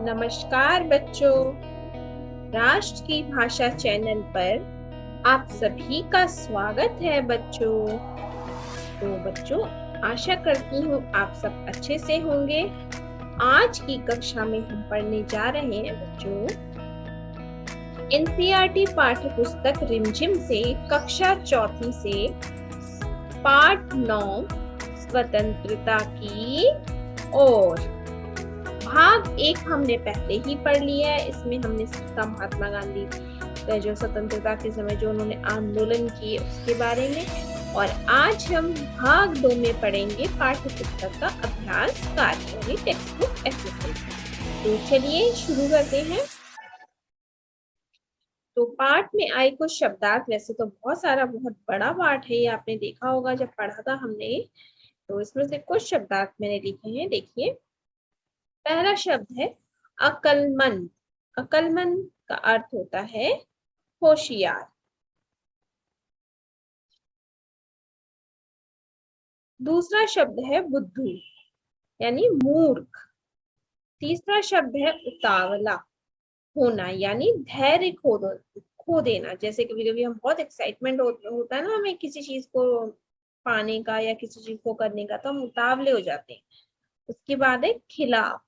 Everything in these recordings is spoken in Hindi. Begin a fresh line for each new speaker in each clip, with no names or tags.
नमस्कार बच्चों, राष्ट्र की भाषा चैनल पर आप सभी का स्वागत है बच्चों। तो बच्चों, आशा करती हूँ आप सब अच्छे से होंगे। आज की कक्षा में हम पढ़ने जा रहे हैं बच्चों एनसीईआरटी पाठ्य पुस्तक रिमझिम से कक्षा चौथी से पाठ 9 स्वतंत्रता की ओर। भाग 1 हमने पहले ही पढ़ लिया है। इसमें हमने सीखा महात्मा गांधी का जो स्वतंत्रता के समय जो उन्होंने आंदोलन किए उसके बारे में, और आज हम भाग 2 में पढ़ेंगे पाठ्य पुस्तक का अभ्यास कार्य यानी टेक्स्ट बुक एक्सरसाइज। तो चलिए शुरू करते हैं। तो पाठ में आए कुछ शब्दार्थ, वैसे तो बहुत बड़ा पाठ है, ये आपने देखा होगा जब पढ़ा था हमने। तो इसमें से कुछ शब्दार्थ मैंने लिखे हैं, देखिए। पहला शब्द है अकलमंद। अकलमंद का अर्थ होता है होशियार। दूसरा शब्द है बुद्धू यानी मूर्ख। तीसरा शब्द है उतावला होना यानी धैर्य खो देना। जैसे कभी कभी हम बहुत एक्साइटमेंट होता है ना हमें किसी चीज को पाने का या किसी चीज को करने का, तो हम उतावले हो जाते हैं। उसके बाद है खिलाफ।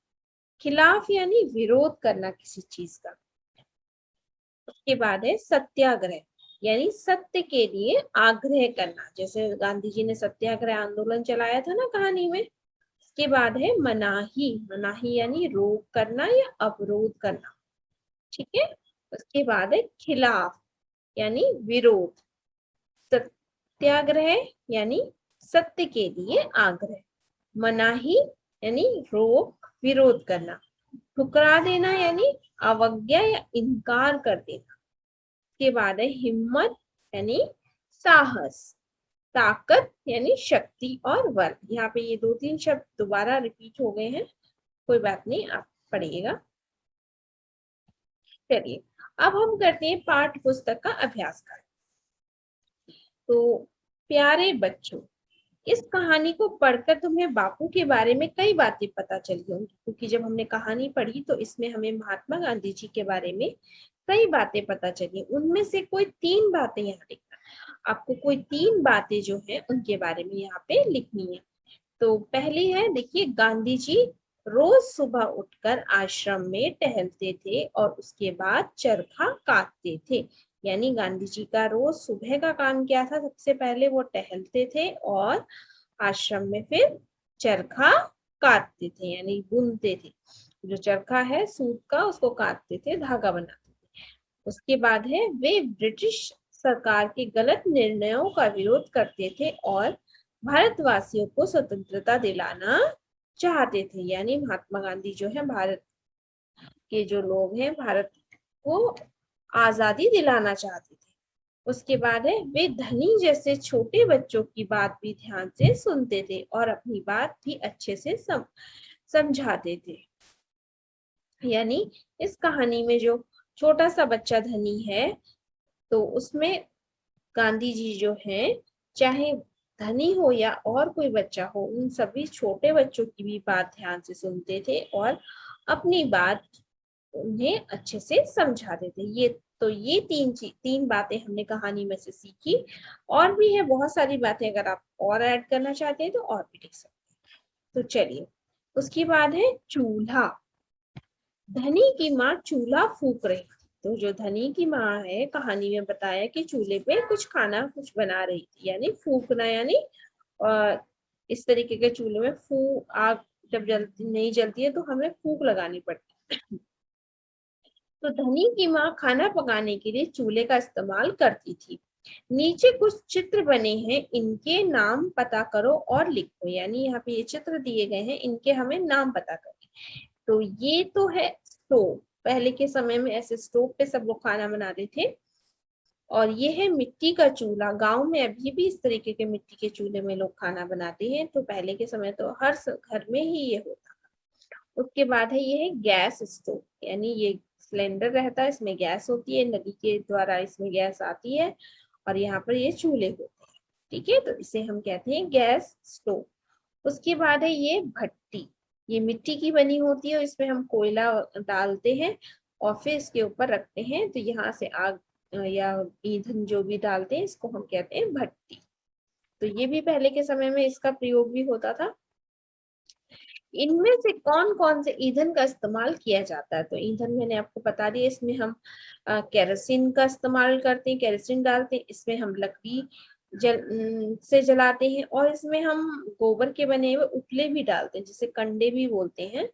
खिलाफ यानी विरोध करना किसी चीज का। उसके बाद है सत्याग्रह यानी सत्य के लिए आग्रह करना, जैसे गांधी जी ने सत्याग्रह आंदोलन चलाया था ना कहानी में। उसके बाद है मनाही। मनाही यानी रोक करना या अवरोध करना, ठीक है। उसके बाद है खिलाफ यानी विरोध। सत्याग्रह यानी सत्य के लिए आग्रह। मनाही यानी रोक विरोध करना। ठुकरा देना यानी अवज्ञा या इनकार कर देना। के बाद है हिम्मत यानी साहस। ताकत यानी शक्ति और बल। यहाँ पे ये 2-3 शब्द दोबारा रिपीट हो गए हैं, कोई बात नहीं, आप पढ़िएगा। चलिए अब हम करते हैं पाठ्य पुस्तक का अभ्यास कार्य। तो प्यारे बच्चों, इस कहानी को पढ़कर तुम्हें बापू के बारे में कई बातें पता चली होंगी, क्योंकि जब हमने कहानी पढ़ी तो इसमें हमें महात्मा गांधी जी के बारे में कई बातें पता चली। उनमें से कोई 3 बातें यहाँ लिखना। आपको कोई 3 बातें जो है उनके बारे में यहाँ पे लिखनी है। तो पहली है, देखिए, गांधी जी रोज सुबह उठकर आश्रम में टहलते थे और उसके बाद चरखा काटते थे। यानी गांधी जी का रोज सुबह का काम क्या था? सबसे पहले वो टहलते थे और आश्रम में फिर चरखा काटते थे यानी बुनते थे। जो चरखा है सूत का, उसको काटते थे, धागा बनाते थे। उसके बाद है, वे ब्रिटिश सरकार के गलत निर्णयों का विरोध करते थे और भारतवासियों को स्वतंत्रता दिलाना चाहते थे। यानी महात्मा गांधी जो है भारत के जो लोग हैं, भारत को आजादी दिलाना चाहते थे। उसके बाद है, वे धनी जैसे छोटे बच्चों की बात भी ध्यान से सुनते थे और अपनी बात भी अच्छे से समझाते थे। यानी इस कहानी में जो छोटा सा बच्चा धनी है, तो उसमें गांधी जी जो है, चाहे धनी हो या और कोई बच्चा हो, उन सभी छोटे बच्चों की भी बात ध्यान से सुनते थे और अपनी बात उन्हें अच्छे से समझाते थे। ये 3 बातें हमने कहानी में से सीखी। और भी है बहुत सारी बातें, अगर आप और ऐड करना चाहते हैं तो और भी लिख सकते हैं। तो चलिए, उसके बाद है चूल्हा। धनी की माँ चूल्हा फूंक रही थी। तो जो धनी की माँ है, कहानी में बताया कि चूल्हे पे कुछ बना रही थी, यानी फूंकना, यानी इस तरीके के चूल्हे में आग जब नहीं जलती है तो हमें फूंक लगानी पड़ती है। तो धनी की माँ खाना पकाने के लिए चूल्हे का इस्तेमाल करती थी। नीचे कुछ चित्र बने हैं, इनके नाम पता करो और लिखो। यानी यहाँ पे ये चित्र दिए गए हैं, इनके हमें नाम पता करने। तो ये तो है स्टोव। पहले के समय में ऐसे स्टोव पे सब लोग खाना बनाते थे। और ये है मिट्टी का चूल्हा। गांव में अभी भी इस तरीके के मिट्टी के चूल्हे में लोग खाना बनाते हैं। तो पहले के समय तो हर घर में ही ये होता। उसके बाद है, ये है गैस स्टोव। यानी ये सिलेंडर रहता है, इसमें गैस होती है, नदी के द्वारा इसमें गैस आती है और यहाँ पर ये चूल्हे होते हैं, ठीक है। तो इसे हम कहते हैं गैस स्टोव। उसके बाद है ये भट्टी। ये मिट्टी की बनी होती है और इसमें हम कोयला डालते हैं और फिर इसके ऊपर रखते हैं, तो यहाँ से आग या ईंधन जो भी डालते हैं इसको हम कहते हैं भट्टी। तो ये भी पहले के समय में इसका प्रयोग भी होता था। इनमें से कौन कौन से ईंधन का इस्तेमाल किया जाता है? तो ईंधन मैंने आपको बता दिया, इसमें हम केरोसिन का इस्तेमाल करते हैं, केरोसिन डालते हैं, इसमें हम लकड़ी से जलाते हैं और इसमें हम गोबर के बने हुए उपले भी डालते हैं जिसे कंडे भी बोलते हैं,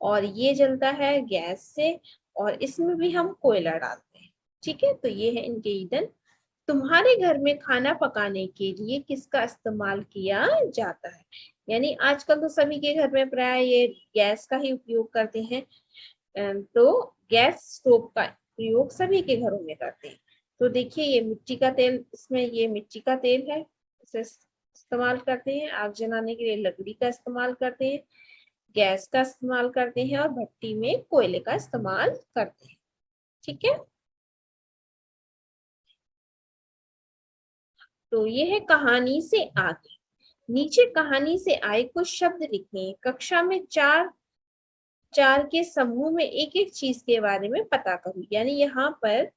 और ये जलता है गैस से और इसमें भी हम कोयला डालते हैं। ठीक है, तो ये है इनके ईंधन। तुम्हारे घर में खाना पकाने के लिए किसका इस्तेमाल किया जाता है? यानी आजकल तो सभी के घर में प्राय ये गैस का ही उपयोग करते हैं, तो गैस स्टोव का प्रयोग सभी के घरों में करते हैं। तो देखिए ये मिट्टी का तेल, इसमें ये मिट्टी का तेल है, इसे इस्तेमाल करते हैं। आग जलाने के लिए लकड़ी का इस्तेमाल करते हैं, गैस का इस्तेमाल करते हैं और भट्टी में कोयले का इस्तेमाल करते हैं। ठीक है, तो ये है कहानी से आगे। नीचे कहानी से आए कुछ शब्द लिखें। कक्षा में चार चार के समूह में एक एक चीज के बारे में पता करो। यानी यहाँ पर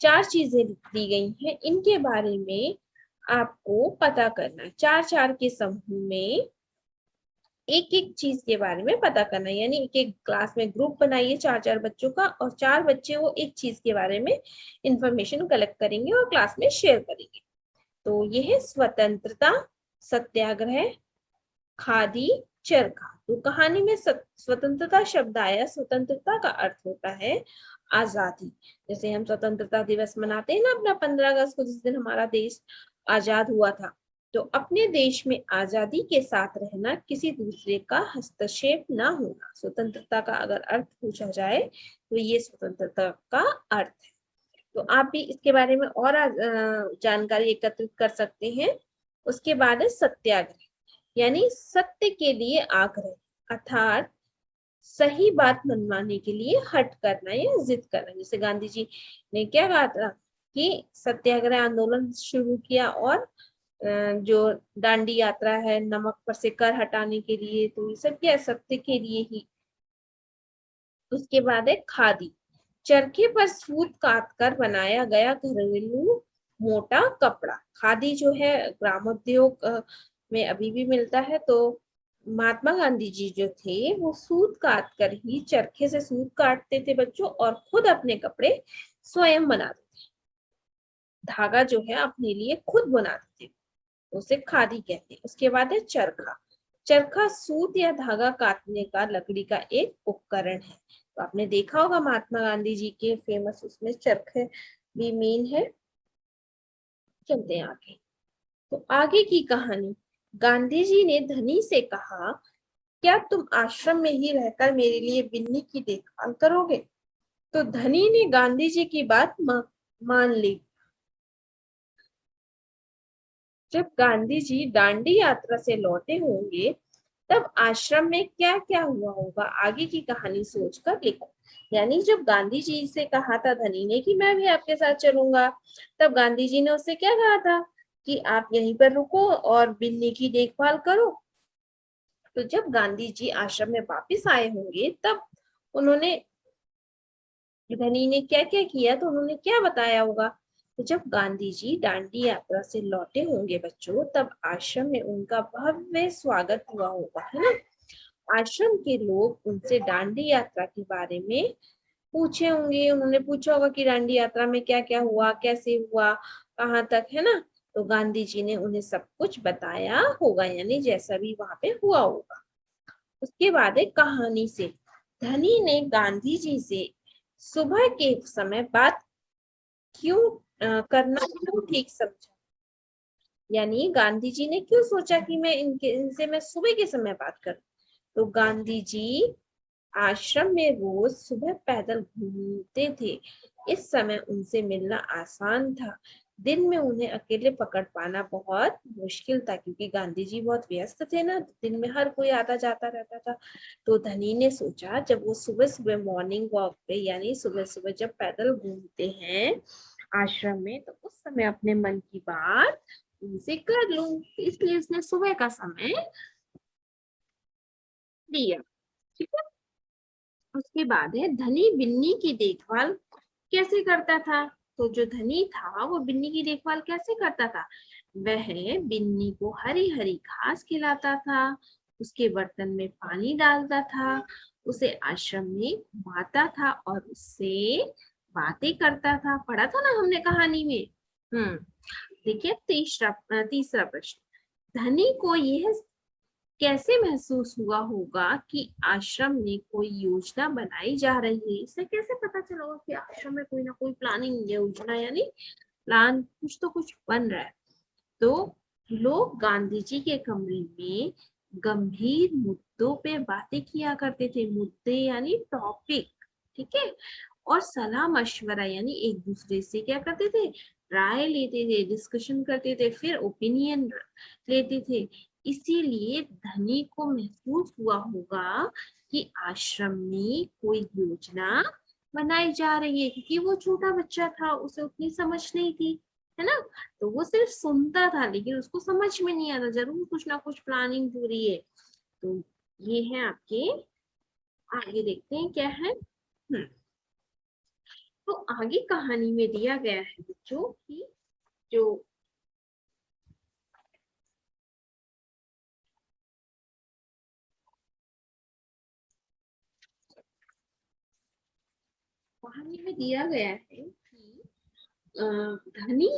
चार चीजें दी गई हैं, इनके बारे में आपको पता करना है। चार चार के समूह में एक एक चीज के बारे में पता करना है। यानी एक एक क्लास में ग्रुप बनाइए चार चार बच्चों का, और चार बच्चे वो एक चीज के बारे में इंफॉर्मेशन कलेक्ट करेंगे और क्लास में शेयर करेंगे। तो ये है स्वतंत्रता, सत्याग्रह, खादी, चरखा। तो कहानी में स्वतंत्रता शब्द आया। स्वतंत्रता का अर्थ होता है आजादी। जैसे हम स्वतंत्रता दिवस मनाते हैं ना अपना 15 अगस्त को, जिस दिन हमारा देश आजाद हुआ था। तो अपने देश में आजादी के साथ रहना, किसी दूसरे का हस्तक्षेप ना होना, स्वतंत्रता का अगर अर्थ पूछा जाए तो ये स्वतंत्रता का अर्थ है। तो आप भी इसके बारे में और जानकारी एकत्रित कर सकते हैं। उसके बाद है सत्याग्रह, यानी सत्य के लिए आग्रह, अर्थात सही बात मनवाने के लिए हट करना या जिद करना। जैसे गांधी जी ने क्या कहा था कि सत्याग्रह आंदोलन शुरू किया, और जो दांडी यात्रा है नमक पर से कर हटाने के लिए, तो ये सब क्या सत्य के लिए ही। उसके बाद है खादी, चरखे पर सूत काट कर बनाया गया घरेलू मोटा कपड़ा। खादी जो है ग्रामोद्योग में अभी भी मिलता है। तो महात्मा गांधी जी जो थे वो सूत काट कर ही, चरखे से सूत काटते थे बच्चों, और खुद अपने कपड़े स्वयं बनाते थे। धागा जो है अपने लिए खुद बनाते थे, उसे खादी कहते हैं। उसके बाद है चरखा। चरखा सूत या धागा काटने का लकड़ी का एक उपकरण है। तो आपने देखा होगा महात्मा गांधी जी के फेमस उसमें चरखे भी मेन है। चलते हैं आगे। तो आगे की कहानी। गांधी जी ने धनी से कहा, क्या तुम आश्रम में ही रहकर मेरे लिए बिन्नी की देखभाल करोगे? तो धनी ने गांधी जी की बात मान ली। जब गांधी जी दांडी यात्रा से लौटे होंगे तब आश्रम में क्या क्या हुआ होगा, आगे की कहानी सोचकर लिखो। यानी जब गांधी जी से कहा था धनी ने कि मैं भी आपके साथ चलूंगा, तब गांधी जी ने उससे क्या कहा था कि आप यहीं पर रुको और बिन्नी की देखभाल करो। तो जब गांधी जी आश्रम में वापिस आए होंगे तब उन्होंने, धनी ने क्या क्या किया, तो उन्होंने क्या बताया होगा। तो जब गांधी जी दांडी यात्रा से लौटे होंगे बच्चों, तब आश्रम में उनका भव्य स्वागत हुआ होगा, है ना। आश्रम के लोग उनसे दांडी यात्रा के बारे में पूछे होंगे। उन्होंने पूछा होगा कि दांडी यात्रा में क्या क्या हुआ, कैसे हुआ, कहाँ तक, है ना। तो गांधी जी ने उन्हें सब कुछ बताया होगा, यानी जैसा भी वहां पे हुआ होगा। उसके बाद है कहानी से। धनी ने गांधी जी से सुबह के समय बात क्यों करना क्यों ठीक समझा। यानी गांधी जी ने क्यों सोचा कि मैं इनसे मैं सुबह के समय बात करूं। तो गांधी जी आश्रम में रोज सुबह पैदल घूमते थे। इस समय उनसे मिलना आसान था। दिन में उन्हें अकेले पकड़ पाना बहुत मुश्किल था, क्योंकि गांधी जी बहुत व्यस्त थे ना, दिन में हर कोई आता जाता रहता था। तो धनी ने सोचा जब वो सुबह सुबह मॉर्निंग वॉक पे, यानी सुबह सुबह जब पैदल घूमते हैं आश्रम में, तो उस समय अपने मन की बात उनसे कर लूं। इसलिए उसने सुबह का समय दिया। ठीक है, उसके बाद है धनी बिन्नी की देखभाल कैसे करता था। तो जो धनी था वो बिन्नी की देखभाल कैसे करता था? वह बिन्नी को हरी हरी घास खिलाता था, उसके बर्तन में पानी डालता था, उसे आश्रम में घुमाता था और उससे बातें करता था। पढ़ा था ना हमने कहानी में। देखिए तीसरा तीसरा प्रश्न, धनी को यह कैसे महसूस हुआ होगा कि आश्रम में कोई योजना बनाई जा रही है? इसे कैसे पता चला होगा कि आश्रम में कोई ना कोई प्लानिंग योजना यानी प्लान कुछ तो कुछ बन रहा है? तो लोग गांधी जी के कमरे में गंभीर मुद्दों पे बातें किया करते थे। मुद्दे यानी टॉपिक। ठीक है, और सलाह मशवरा यानी एक दूसरे से क्या करते थे? राय लेते थे, डिस्कशन करते थे, फिर ओपिनियन लेते थे। इसीलिए धनी को महसूस हुआ होगा कि आश्रम में कोई योजना बनाई जा रही है, क्योंकि वो छोटा बच्चा था, उसे उतनी समझ नहीं थी, है ना। तो वो सिर्फ सुनता था, लेकिन उसको समझ में नहीं आता, जरूर कुछ ना कुछ प्लानिंग हो रही है। तो ये है आपके, आगे देखते हैं क्या है। तो आगे कहानी में दिया गया है बच्चों की जो कहानी में दिया गया है कि धनी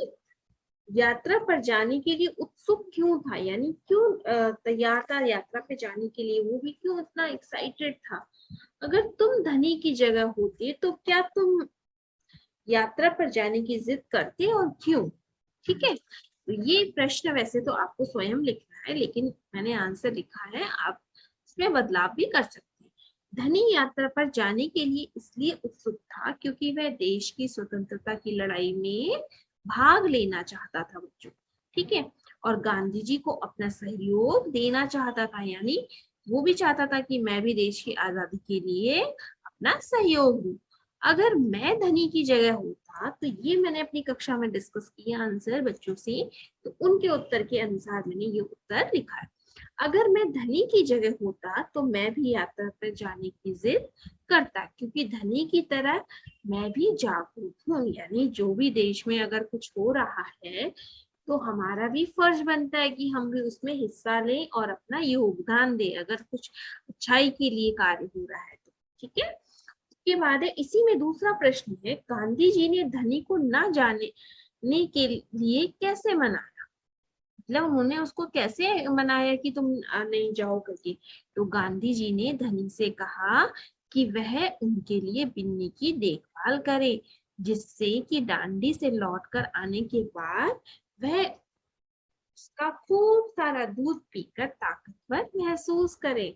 यात्रा पर जाने के लिए उत्सुक क्यों था, यानी क्यों तैयार था यात्रा पे जाने के लिए, वो भी क्यों इतना एक्साइटेड था। अगर तुम धनी की जगह होते तो क्या तुम यात्रा पर जाने की जिद करते और क्यों? ठीक है, तो ये प्रश्न वैसे तो आपको स्वयं लिखना है, लेकिन मैंने आंसर लिखा है, आप इसमें बदलाव भी कर सकते हैं। धनी यात्रा पर जाने के लिए इसलिए उत्सुक था क्योंकि वह देश की स्वतंत्रता की लड़ाई में भाग लेना चाहता था बच्चों। ठीक है, और गांधी जी को अपना सहयोग देना चाहता था, यानी वो भी चाहता था कि मैं भी देश की आजादी के लिए अपना सहयोग दूं। अगर मैं धनी की जगह होता, तो ये मैंने अपनी कक्षा में डिस्कस किया आंसर बच्चों से, तो उनके उत्तर के अनुसार मैंने ये उत्तर लिखा है। अगर मैं धनी की जगह होता तो मैं भी यात्रा पर जाने की जिद करता, क्योंकि धनी की तरह मैं भी जागरूक हूँ, यानी जो भी देश में अगर कुछ हो रहा है तो हमारा भी फर्ज बनता है कि हम भी उसमें हिस्सा लें और अपना योगदान दें, अगर कुछ अच्छाई के लिए कार्य हो रहा है तो। ठीक है, के बाद है इसी में दूसरा प्रश्न है, गांधी जी ने धनी को ना जाने के लिए कैसे मनाया? मतलब उन्होंने उसको कैसे मनाया कि तुम नहीं जाओ करके? तो गांधी जी ने धनी से कहा कि वह उनके लिए बिन्नी की देखभाल करे, जिससे कि डांडी से लौटकर आने के बाद वह उसका खूब सारा दूध पीकर ताकतवर महसूस करे।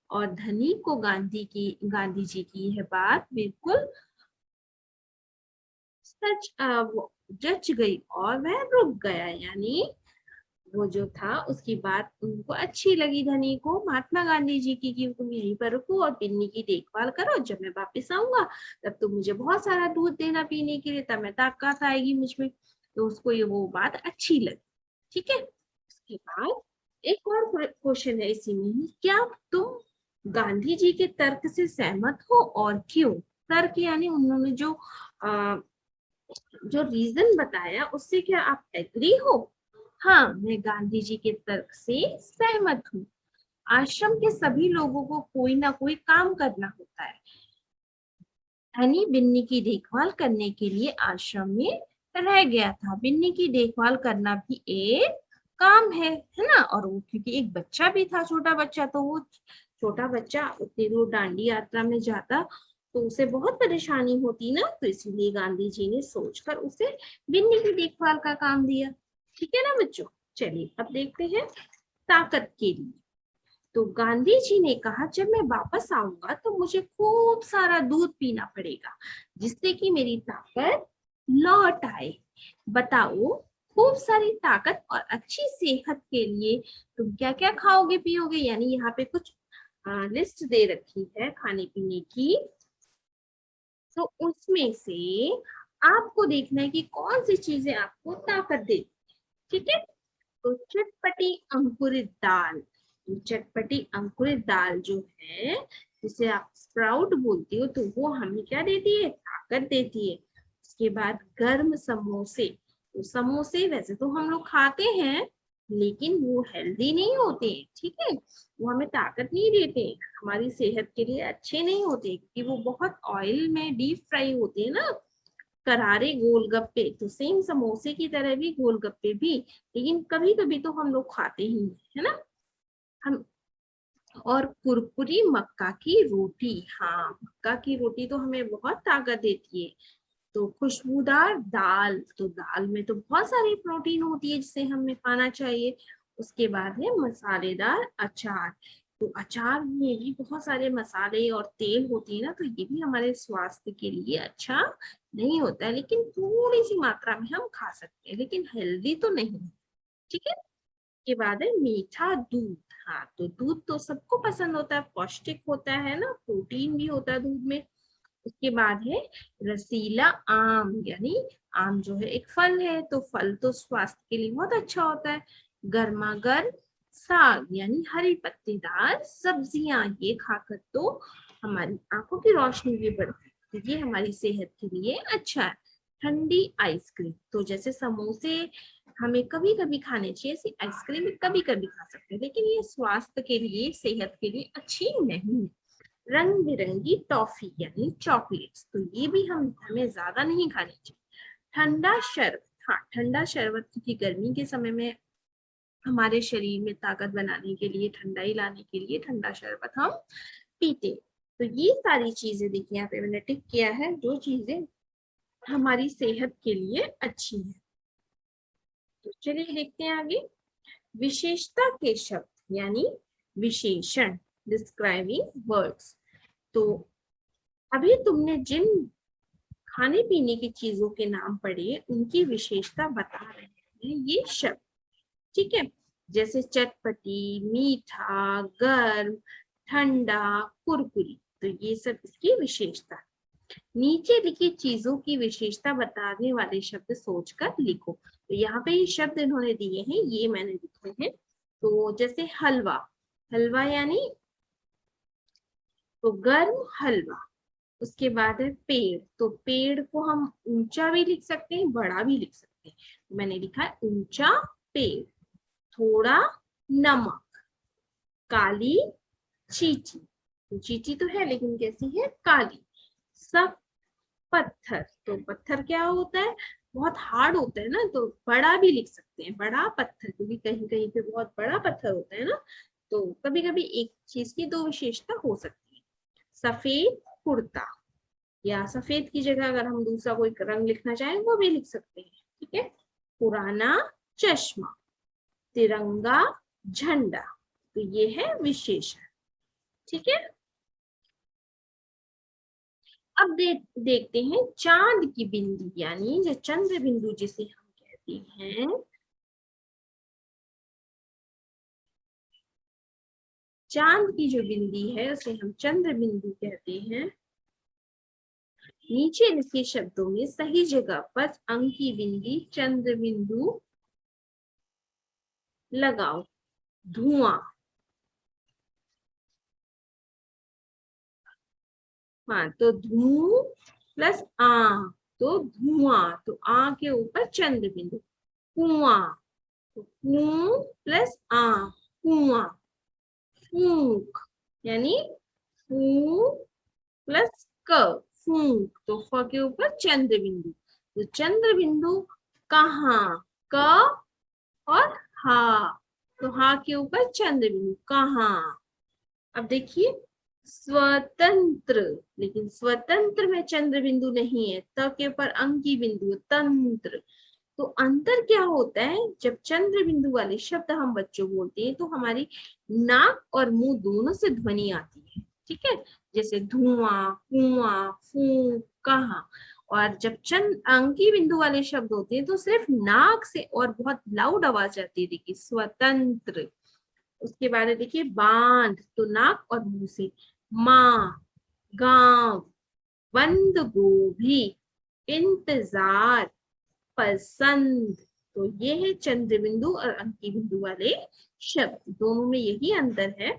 और धनी को गांधी जी की यह बात बिल्कुल सच वो जच गई और वह रुक गया, यानी वो जो था उसकी बात उनको अच्छी लगी धनी को, महात्मा गांधी जी की, कि तुम यहीं पर रुको और बिन्नी की देखभाल करो, जब मैं वापस आऊंगा तब तुम मुझे बहुत सारा दूध देना पीने के लिए, तब मैं ताकत आएगी मुझ में। तो उसको ये वो बात अच्छी लगी। ठीक है, उसके बाद एक और क्वेश्चन है इसी में ही, क्या तुम गांधी जी के तर्क से सहमत हो और क्यों? तर्क यानी उन्होंने जो रीजन बताया उससे क्या आप एग्री हो? हाँ, मैं गांधी जी के तर्क से सहमत हूँ। आश्रम के सभी लोगों को कोई ना कोई काम करना होता है। धनी बिन्नी की देखभाल करने के लिए आश्रम में रह गया था। बिन्नी की देखभाल करना भी एक काम है ना। और वो क्योंकि एक बच्चा भी था, छोटा बच्चा, तो वो छोटा बच्चा उतनी दूर डांडी यात्रा में जाता तो उसे बहुत परेशानी होती ना, तो इसीलिए गांधी जी ने सोचकर उसे बिन्नी की देखभाल का काम दिया। ठीक है ना बच्चों, चलिए अब देखते हैं ताकत के लिए। तो गांधी जी ने कहा जब मैं वापस आऊंगा तो मुझे खूब सारा दूध पीना पड़ेगा, जिससे कि मेरी ताकत लौट आए। बताओ, खूब सारी ताकत और अच्छी सेहत के लिए तुम क्या क्या खाओगे पियोगे? यानी यहाँ पे कुछ लिस्ट दे रखी है खाने पीने की, तो उसमें से आपको देखना है कि कौन सी चीजें आपको ताकत दे। ठीक है, तो चटपटी अंकुरित दाल, चटपटी अंकुरित दाल जो है, जिसे आप स्प्राउट बोलती हो, तो वो हमें क्या देती है? ताकत देती है। उसके बाद गर्म समोसे, तो समोसे वैसे तो हम लोग खाते हैं, लेकिन वो हेल्दी नहीं होते, ठीक है, वो हमें ताकत नहीं देते, हमारी सेहत के लिए अच्छे नहीं होते, क्योंकि वो बहुत ऑयल में डीप फ्राई होते हैं ना। करारे गोलगप्पे, तो सेम समोसे की तरह भी गोलगप्पे भी, लेकिन कभी कभी तो हम लोग खाते ही हैं, है ना। हम और कुरकुरी मक्का की रोटी, हाँ, मक्का की रोटी तो हमें बहुत ताकत देती है। तो खुशबूदार दाल, तो दाल में तो बहुत सारी प्रोटीन होती है जिसे हमें खाना चाहिए। उसके बाद है मसालेदार अचार, तो अचार में भी बहुत सारे मसाले और तेल होती है ना, तो ये भी हमारे स्वास्थ्य के लिए अच्छा नहीं होता है, लेकिन थोड़ी सी मात्रा में हम खा सकते हैं, लेकिन हेल्दी तो नहीं, ठीक है। के बाद है मीठा दूध, हाँ, तो दूध तो सबको पसंद होता है, पौष्टिक होता है ना, प्रोटीन भी होता है दूध में। उसके बाद है रसीला आम, यानी आम जो है एक फल है, तो फल तो स्वास्थ्य के लिए बहुत अच्छा होता है। गर्मा गर्म साग, यानी हरी पत्तेदार सब्जियां, ये खाकर तो हमारी आंखों की रोशनी भी बढ़ती है, तो ये हमारी सेहत के लिए अच्छा है। ठंडी आइसक्रीम, तो जैसे समोसे हमें कभी कभी खाने चाहिए, ऐसी आइसक्रीम भी कभी कभी खा सकते हैं, लेकिन ये स्वास्थ्य के लिए, सेहत के लिए अच्छी नहीं है। रंग बिरंगी टॉफी, यानी चॉकलेट्स, तो ये भी हमें ज्यादा नहीं खानी चाहिए। ठंडा शरबत, हाँ, ठंडा शरबत, क्योंकि गर्मी के समय में हमारे शरीर में ताकत बनाने के लिए, ठंडाई लाने के लिए ठंडा शरबत हम पीते। तो ये सारी चीजें देखिए यहाँ पे मैंने टिक किया है, जो चीजें हमारी सेहत के लिए अच्छी है। तो चलिए देखते हैं आगे। विशेषता के शब्द, यानी विशेषण, डिस्क्राइबिंग वर्ड्स। तो अभी तुमने जिन खाने पीने की चीजों के नाम पढ़े, उनकी विशेषता बता रहे हैं ये शब्द, ठीक है। जैसे चटपटी, मीठा, गर्म, ठंडा, कुरकुरी, तो ये सब इसकी विशेषता। नीचे लिखी चीजों की विशेषता बताने वाले शब्द सोचकर लिखो। तो यहाँ पे ये शब्द इन्होंने दिए हैं, ये मैंने लिखे हैं। तो जैसे हलवा, हलवा यानी तो गर्म हलवा। उसके बाद है पेड़, तो पेड़ को हम ऊंचा भी लिख सकते हैं, बड़ा भी लिख सकते हैं, तो मैंने लिखा है ऊंचा पेड़। थोड़ा नमक, काली चींटी, तो चींटी तो है लेकिन कैसी है? काली। सब पत्थर, तो पत्थर क्या होता है? बहुत हार्ड होता है ना, तो बड़ा भी लिख सकते हैं, बड़ा पत्थर, क्योंकि कहीं कहीं पे बहुत बड़ा पत्थर होता है ना, तो कभी कभी एक चीज की दो विशेषता हो सकती है। सफेद कुर्ता, या सफेद की जगह अगर हम दूसरा कोई रंग लिखना चाहें वो भी लिख सकते हैं, ठीक है। पुराना चश्मा, तिरंगा झंडा, तो ये है विशेषण, ठीक है। अब देखते हैं चांद की बिंदी, यानी जो चंद्र बिंदु जिसे हम कहते हैं। चांद की जो बिंदी है उसे हम चंद्र बिंदु कहते हैं। नीचे लिखे शब्दों में सही जगह पर अंक की बिंदी चंद्र बिंदु लगाओ। धुआं, हाँ, तो धू प्लस आ, तो धुआं, तो आ के ऊपर चंद्र बिंदु। कुआं, तो कु प्लस आ, कुआं। फूंक, यानी फू प्लस क, फूंक, तो फ के ऊपर चंद्र बिंदु। तो चंद्र बिंदु कहाँ? क और हा, तो हा के ऊपर चंद्र बिंदु, कहाँ। अब देखिए स्वतंत्र, लेकिन स्वतंत्र में चंद्र बिंदु नहीं है, त के ऊपर अंकी बिंदु, तंत्र। तो अंतर क्या होता है? जब चंद्र बिंदु वाले शब्द हम बच्चों बोलते हैं, तो हमारी नाक और मुंह दोनों से ध्वनि आती है, ठीक है। जैसे धुआं, कुआं, फूंक, कहाँ। और जब चंद अंकी बिंदु वाले शब्द होते हैं, तो सिर्फ नाक से और बहुत लाउड आवाज आती है, देखिए स्वतंत्र। उसके बाद देखिए बांध, तो नाक और मुंह से। माँ, गांव, बंद गोभी, इंतजार, पसंद, तो ये है चंद्र बिंदु और अंकी बिंदु वाले शब्द, दोनों में यही अंतर है।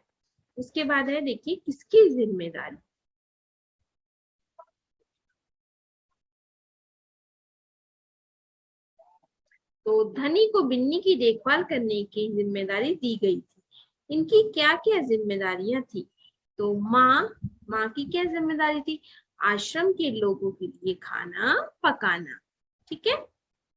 उसके बाद है देखिए किसकी जिम्मेदारी। तो धनी को बिन्नी की देखभाल करने की जिम्मेदारी दी गई थी। इनकी क्या क्या जिम्मेदारियां थी? तो माँ की क्या जिम्मेदारी थी? आश्रम के लोगों के लिए खाना पकाना। ठीक है।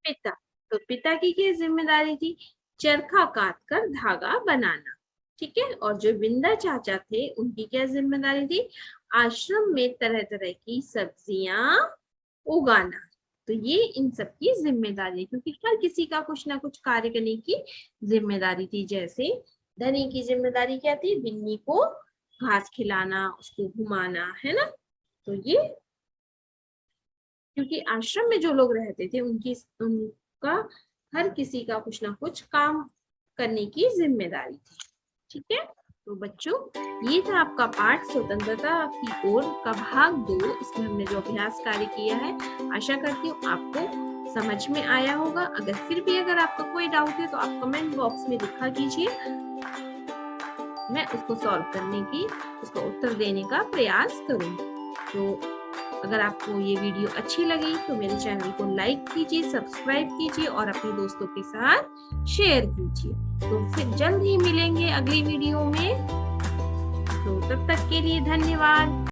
पिता, तो पिता की क्या जिम्मेदारी थी? चरखा काट कर धागा बनाना। ठीक है। और जो बिंदा चाचा थे उनकी क्या जिम्मेदारी थी? आश्रम में तरह तरह की सब्जियां उगाना। तो ये इन सब की जिम्मेदारी है, क्योंकि हर किसी का कुछ ना कुछ कार्य करने की जिम्मेदारी थी। जैसे धनी की जिम्मेदारी क्या थी? बिन्नी को घास खिलाना, उसको घुमाना, है ना। तो ये क्योंकि आश्रम में जो लोग रहते थे उनका हर किसी का कुछ ना कुछ काम करने की जिम्मेदारी थी। ठीक है। तो बच्चों, ये था आपका पाठ स्वतंत्रता की ओर का भाग 2। इसमें हमने जो अभ्यास कार्य किया है, आशा करती हूँ आपको समझ में आया होगा। अगर आपका कोई डाउट है तो आप कमेंट बॉक्स में लिखा कीजिए, मैं उसको सॉल्व करने की, उसका उत्तर देने का प्रयास करूंगी। तो अगर आपको ये वीडियो अच्छी लगी तो मेरे चैनल को लाइक कीजिए, सब्सक्राइब कीजिए और अपने दोस्तों के साथ शेयर कीजिए। तो फिर जल्द ही मिलेंगे अगली वीडियो में। तो तब तक के लिए धन्यवाद।